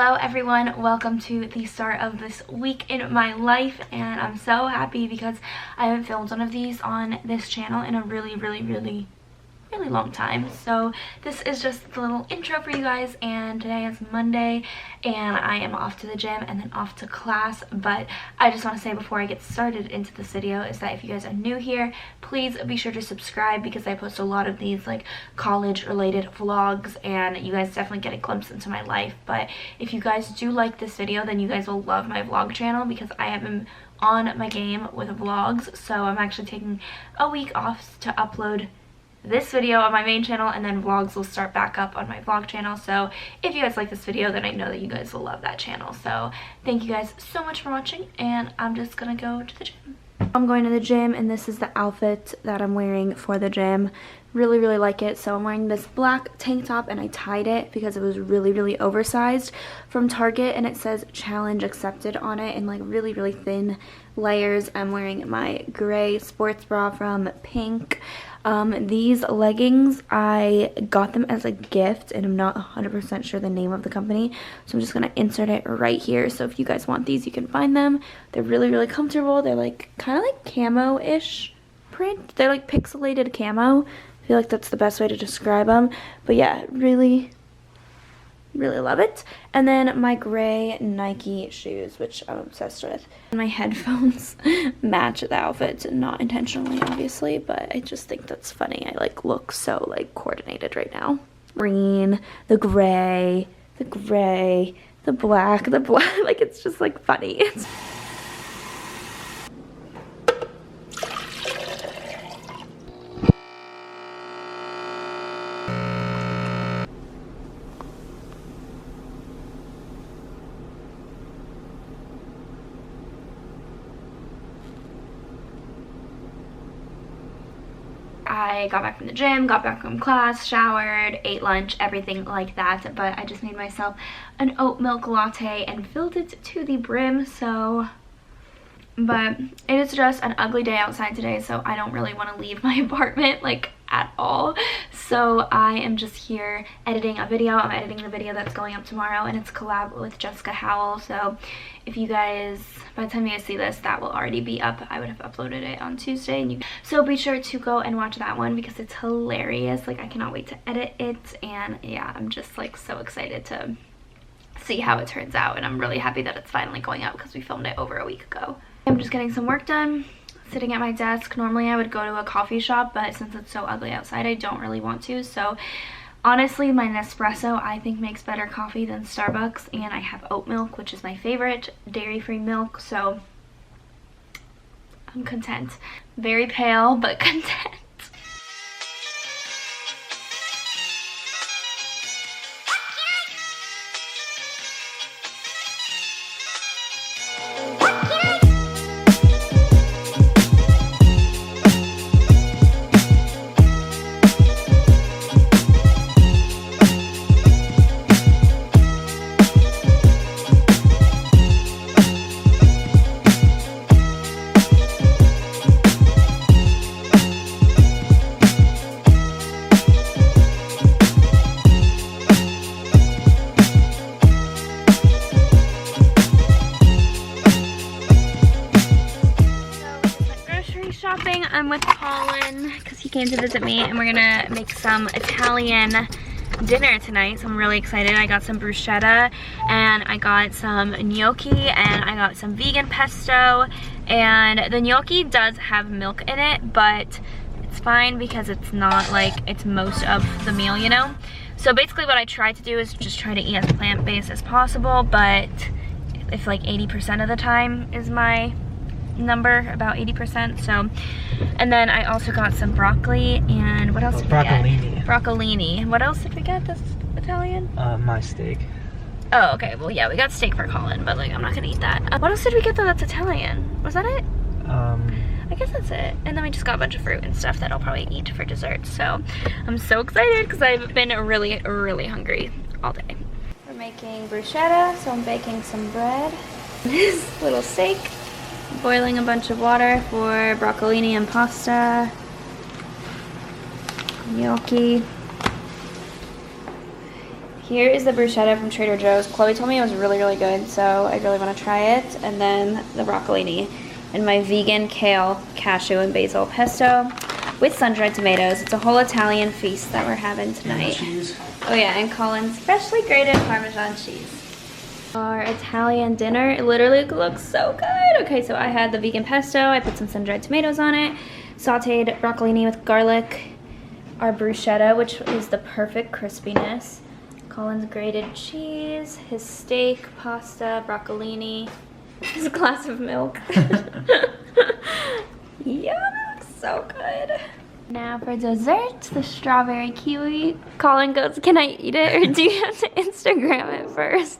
Hello everyone, welcome to the start of this week in my life, and I'm so happy because I haven't filmed one of these on this channel in a really long time. So this is just the little intro for you guys, and today is Monday and I am off to the gym and then off to class. But I just want to say before I get started into this video is that if you guys are new here, please be sure to subscribe because I post a lot of these like college related vlogs and you guys definitely get a glimpse into my life. But if you guys do like this video, then you guys will love my vlog channel because I have been on my game with vlogs. So I'm actually taking a week off to upload this video on my main channel, and then vlogs will start back up on my vlog channel. So if you guys like this video, then I know that you guys will love that channel. So thank you guys so much for watching, and I'm just gonna go to the gym. I'm going to the gym, and this is the outfit that I'm wearing for the gym. Really like it. So I'm wearing this black tank top, and I tied it because it was really oversized from Target, and it says challenge accepted on it in like really thin layers. I'm wearing my gray sports bra from Pink. These leggings, I got them as a gift, and I'm not 100% sure the name of the company, so I'm just gonna insert it right here. So if you guys want these, you can find them. They're really comfortable. They're like kind of like camo-ish print. They're like pixelated camo. I feel like that's the best way to describe them. But yeah, really love it. And then my gray Nike shoes, which I'm obsessed with. My headphones match the outfit, not intentionally obviously, but I just think that's funny. I like look so like coordinated right now. Green, the gray, the black, like it's just like funny. I got back from the gym, got back from class, showered, ate lunch, everything like that. But I just made myself an oat milk latte and filled it to the brim. But it is just an ugly day outside today, so I don't really want to leave my apartment like at all. So I am just here editing a video. I'm editing the video that's going up tomorrow, and it's a collab with Jessica Howell. So if you guys, by the time you guys see this, that will already be up. I would have uploaded it on Tuesday, and so be sure to go and watch that one because it's hilarious. Like, I cannot wait to edit it, and yeah, I'm just like so excited to see how it turns out, and I'm really happy that it's finally going up because we filmed it over a week ago. I'm just getting some work done, sitting at my desk. Normally I would go to a coffee shop, but since it's so ugly outside, I don't really want to. So honestly, my Nespresso I think makes better coffee than Starbucks, and I have oat milk, which is my favorite dairy-free milk, so I'm content. Very pale, but content. Shopping. I'm with Colin because he came to visit me, and we're gonna make some Italian dinner tonight, so I'm really excited. I got some bruschetta, and I got some gnocchi, and I got some vegan pesto. And the gnocchi does have milk in it, but it's fine because it's not like it's most of the meal, you know. So basically what I try to do is just try to eat as plant-based as possible, but if like 80% of the time is my number, about 80%. So, and then I also got some broccoli, and what else did we get? Broccolini. What else did we get that's Italian? My steak. Oh, okay. Well, yeah, we got steak for Colin, but like I'm not gonna eat that. What else did we get though that's Italian? Was that it? I guess that's it. And then we just got a bunch of fruit and stuff that I'll probably eat for dessert. So I'm so excited because I've been really hungry all day. We're making bruschetta, so I'm baking some bread. This little steak. Boiling a bunch of water for broccolini and pasta. gnocchi. Here is the bruschetta from Trader Joe's. Chloe told me it was really, really good, so I really want to try it. And then the broccolini and my vegan kale, cashew, and basil pesto with sun-dried tomatoes. It's a whole Italian feast that we're having tonight. Oh yeah, and Colin's freshly grated Parmesan cheese. Our Italian dinner, it literally looks so good. Okay, so I had the vegan pesto, I put some sun-dried tomatoes on it, sauteed broccolini with garlic, our bruschetta, which is the perfect crispiness, Colin's grated cheese, his steak, pasta, broccolini, his glass of milk. Yum, so good. Now for dessert, the strawberry kiwi. Colin goes, can I eat it or do you have to Instagram it first?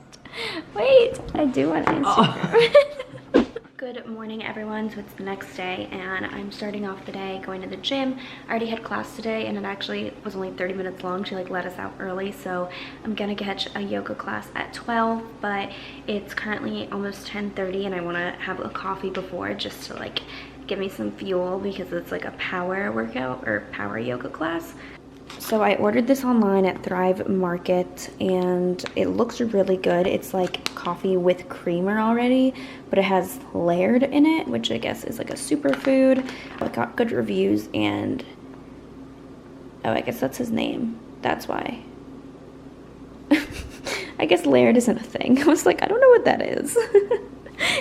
Wait, I do want to Instagram it. Good morning, everyone. So it's the next day and I'm starting off the day going to the gym. I already had class today and it actually was only 30 minutes long. She like let us out early, so I'm gonna catch a yoga class at 12, but it's currently almost 10:30 and I want to have a coffee before just to like give me some fuel because it's like a power workout or power yoga class. So I ordered this online at Thrive Market and it looks really good. It's like coffee with creamer already, but it has layered in it, which I guess is like a superfood. I got good reviews and, oh, I guess that's his name. That's why. I guess layered isn't a thing. I was like, I don't know what that is.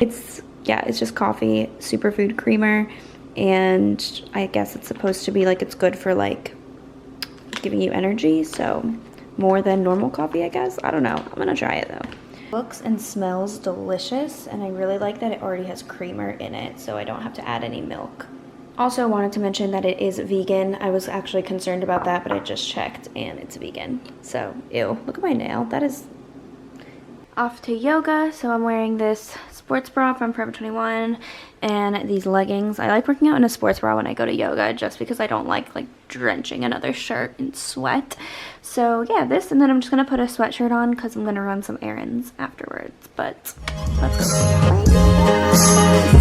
It's just coffee, superfood creamer, and I guess it's supposed to be like it's good for like giving you energy, so more than normal coffee, I guess. I don't know. I'm gonna try it though. Looks and smells delicious, and I really like that it already has creamer in it, so I don't have to add any milk. Also wanted to mention that it is vegan. I was actually concerned about that, but I just checked and it's vegan. So, ew, look at my nail. That is off to yoga. So I'm wearing this sports bra from Forever 21 and these leggings. I like working out in a sports bra when I go to yoga just because I don't like drenching another shirt in sweat. So yeah, this, and then I'm just gonna put a sweatshirt on because I'm gonna run some errands afterwards. But let's go.